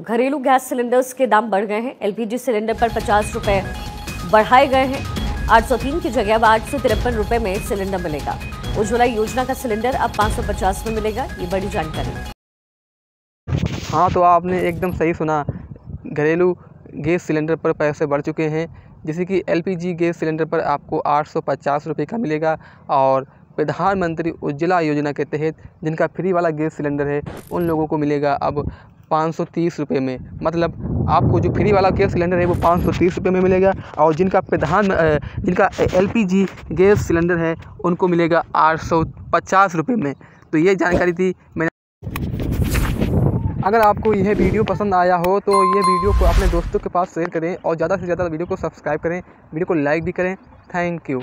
घरेलू gas cylinders के दाम बढ़ गए हैं। एलपीजी सिलेंडर पर 50 रुपए बढ़ाए गए हैं। 803 की जगह अब 853 रुपए में सिलेंडर मिलेगा। उज्ज्वला योजना का सिलेंडर अब 550 में मिलेगा। ये बड़ी जानकारी। हाँ, तो आपने एकदम सही सुना। घरेलू गैस सिलेंडर पर पैसे बढ़ चुके हैं। जैसे कि एलपीजी गैस सिलेंडर पर आपको 850 रुपये का मिलेगा और प्रधानमंत्री उज्ज्वला योजना के तहत जिनका फ्री वाला गैस सिलेंडर है उन लोगों को मिलेगा अब 530 रुपये में। मतलब आपको जो फ्री वाला गैस सिलेंडर है वो 530 रुपये में मिलेगा और जिनका एलपीजी गैस सिलेंडर है उनको मिलेगा 850 रुपये में। तो ये जानकारी थी मैंने। अगर आपको यह वीडियो पसंद आया हो तो ये वीडियो को अपने दोस्तों के पास शेयर करें और ज़्यादा से ज़्यादा वीडियो को सब्सक्राइब करें, वीडियो को लाइक भी करें। Thank you.